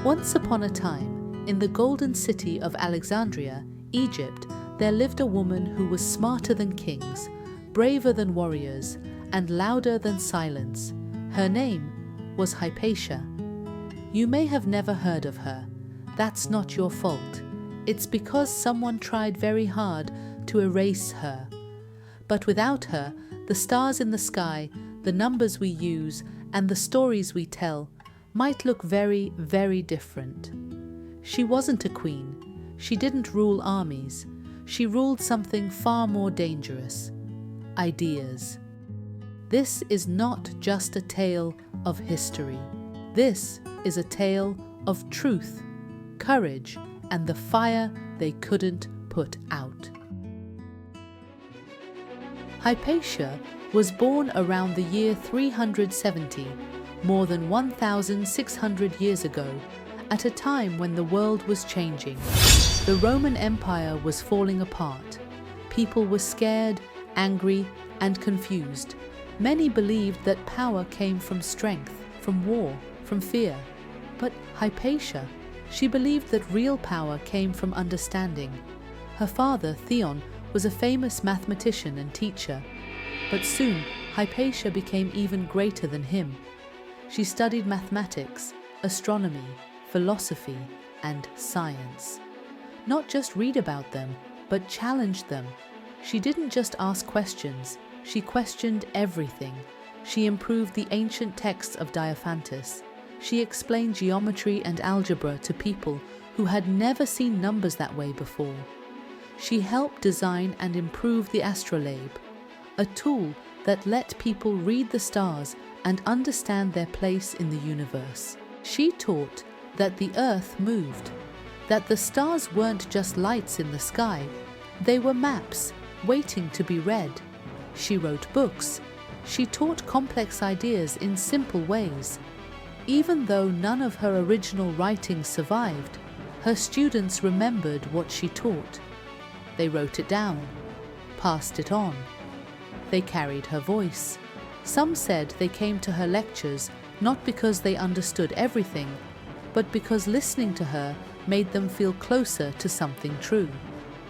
Once upon a time, in the golden city of Alexandria, Egypt, there lived a woman who was smarter than kings, braver than warriors, and louder than silence. Her name was Hypatia. You may have never heard of her. That's not your fault. It's because someone tried very hard to erase her. But without her, the stars in the sky, the numbers we use, and the stories we tell might look very, very different. She wasn't a queen. She didn't rule armies. She ruled something far more dangerous: ideas. This is not just a tale of history. This is a tale of truth, courage, and the fire they couldn't put out. Hypatia was born around the year 370, more than 1,600 years ago, at a time when the world was changing. The Roman Empire was falling apart. People were scared, angry, and confused. Many believed that power came from strength, from war, from fear. But Hypatia, she believed that real power came from understanding. Her father, Theon, was a famous mathematician and teacher. But soon, Hypatia became even greater than him. She studied mathematics, astronomy, philosophy, and science. Not just read about them, but challenged them. She didn't just ask questions, she questioned everything. She improved the ancient texts of Diophantus. She explained geometry and algebra to people who had never seen numbers that way before. She helped design and improve the astrolabe, a tool that let people read the stars and understand their place in the universe. She taught that the Earth moved, that the stars weren't just lights in the sky, they were maps waiting to be read. She wrote books. She taught complex ideas in simple ways. Even though none of her original writings survived, her students remembered what she taught. They wrote it down, passed it on. They carried her voice. Some said they came to her lectures not because they understood everything, but because listening to her made them feel closer to something true.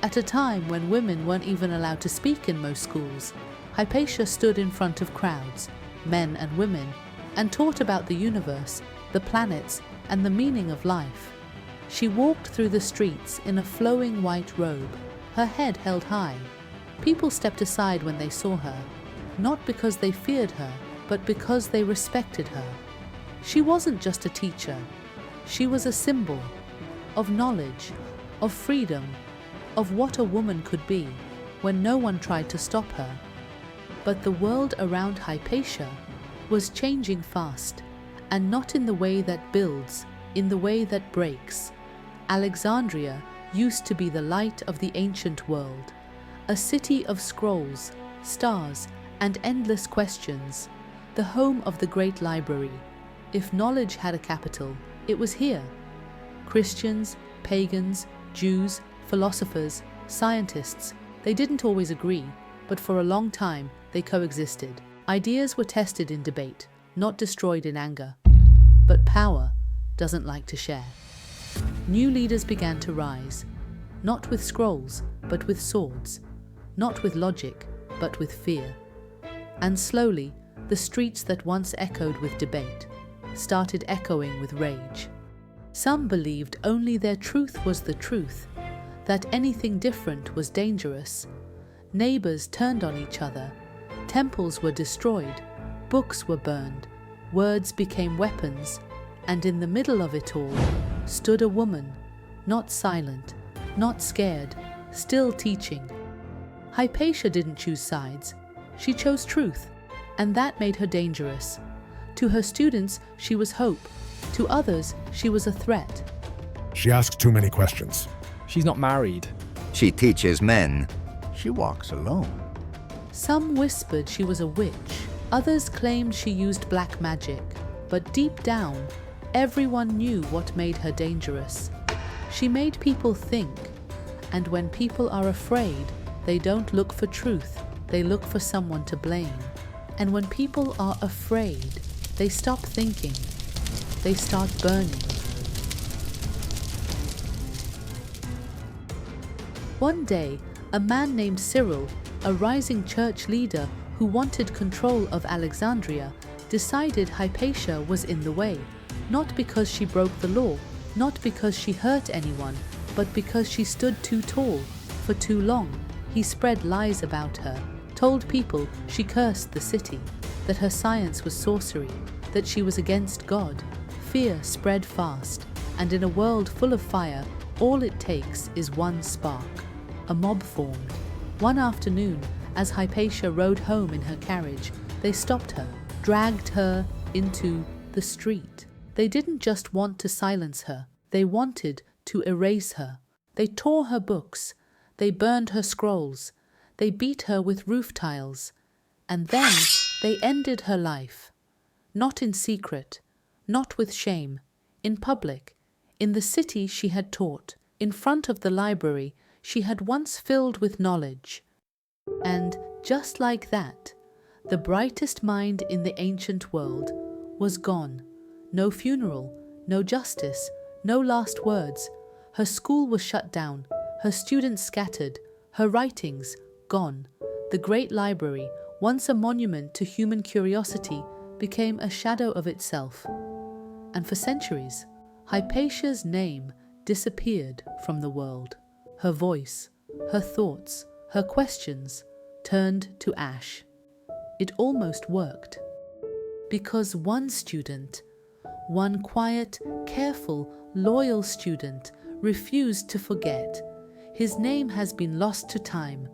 At a time when women weren't even allowed to speak in most schools, Hypatia stood in front of crowds, men and women, and taught about the universe, the planets, and the meaning of life. She walked through the streets in a flowing white robe, her head held high. People stepped aside when they saw her, not because they feared her, but because they respected her. She wasn't just a teacher. She was a symbol of knowledge, of freedom, of what a woman could be when no one tried to stop her. But the world around Hypatia was changing fast, and not in the way that builds, in the way that breaks. Alexandria used to be the light of the ancient world, a city of scrolls, stars, and endless questions, the home of the great library. If knowledge had a capital, it was here. Christians, pagans, Jews, philosophers, scientists, they didn't always agree, but for a long time they coexisted. Ideas were tested in debate, not destroyed in anger. But power doesn't like to share. New leaders began to rise, not with scrolls, but with swords, not with logic, but with fear. And slowly, the streets that once echoed with debate started echoing with rage. Some believed only their truth was the truth, that anything different was dangerous. Neighbors turned on each other. Temples were destroyed. Books were burned. Words became weapons. And in the middle of it all stood a woman, not silent, not scared, still teaching. Hypatia didn't choose sides. She chose truth, and that made her dangerous. To her students, she was hope. To others, she was a threat. She asks too many questions. She's not married. She teaches men. She walks alone. Some whispered she was a witch. Others claimed she used black magic. But deep down, everyone knew what made her dangerous. She made people think. And when people are afraid, they don't look for truth. They look for someone to blame. And when people are afraid, they stop thinking. They start burning. One day, a man named Cyril, a rising church leader who wanted control of Alexandria, decided Hypatia was in the way, not because she broke the law, not because she hurt anyone, but because she stood too tall. For too long, he spread lies about her, told people she cursed the city, that her science was sorcery, that she was against God. Fear spread fast, and in a world full of fire, all it takes is one spark. A mob formed. One afternoon, as Hypatia rode home in her carriage, they stopped her, dragged her into the street. They didn't just want to silence her, they wanted to erase her. They tore her books, they burned her scrolls, they beat her with roof tiles, and then they ended her life. Not in secret, not with shame, in public, in the city she had taught, in front of the library she had once filled with knowledge. And just like that, the brightest mind in the ancient world was gone. No funeral, no justice, no last words. Her school was shut down, her students scattered, her writings gone. The great library, once a monument to human curiosity, became a shadow of itself. And for centuries, Hypatia's name disappeared from the world. Her voice, her thoughts, her questions turned to ash. It almost worked. Because one student, one quiet, careful, loyal student, refused to forget. His name has been lost to time,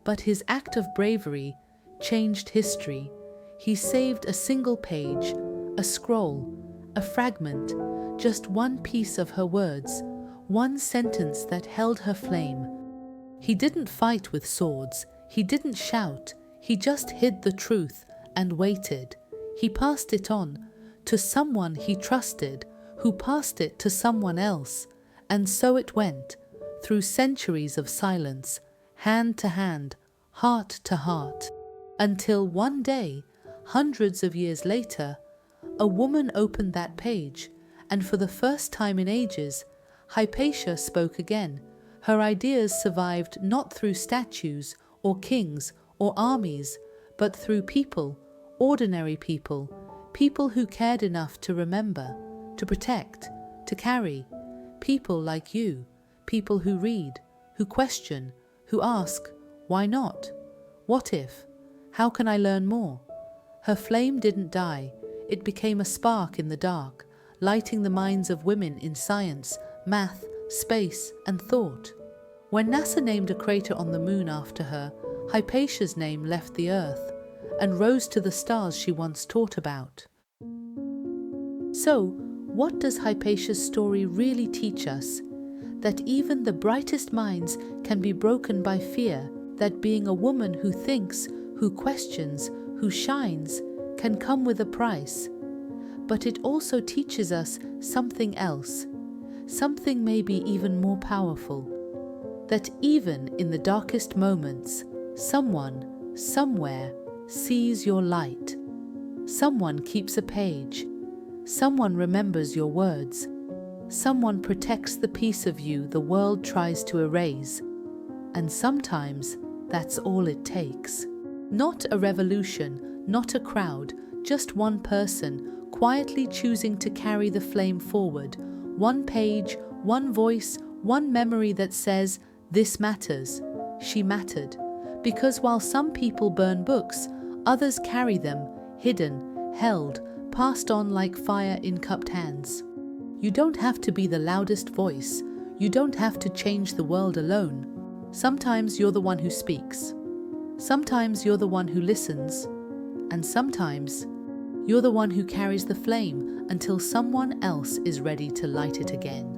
but his act of bravery changed history. He saved a single page, a scroll, a fragment, just one piece of her words, one sentence that held her flame. He didn't fight with swords, he didn't shout, he just hid the truth and waited. He passed it on to someone he trusted, who passed it to someone else, and so it went, through centuries of silence, hand to hand, heart to heart, until one day, hundreds of years later, a woman opened that page, and for the first time in ages, Hypatia spoke again. Her ideas survived not through statues or kings or armies, but through people, ordinary people, people who cared enough to remember, to protect, to carry, people like you, people who read, who question, who ask, why not? What if? How can I learn more? Her flame didn't die, it became a spark in the dark, lighting the minds of women in science, math, space, and thought. When NASA named a crater on the moon after her, Hypatia's name left the Earth and rose to the stars she once taught about. So, what does Hypatia's story really teach us? That even the brightest minds can be broken by fear, that being a woman who thinks, who questions, who shines, can come with a price. But it also teaches us something else, something maybe even more powerful. That even in the darkest moments, someone, somewhere, sees your light. Someone keeps a page. Someone remembers your words. Someone protects the piece of you the world tries to erase. And sometimes that's all it takes. Not a revolution, not a crowd, just one person quietly choosing to carry the flame forward. One page, one voice, one memory that says, this matters, she mattered. Because while some people burn books, others carry them, hidden, held, passed on like fire in cupped hands. You don't have to be the loudest voice. You don't have to change the world alone. Sometimes you're the one who speaks. Sometimes you're the one who listens. And sometimes you're the one who carries the flame until someone else is ready to light it again.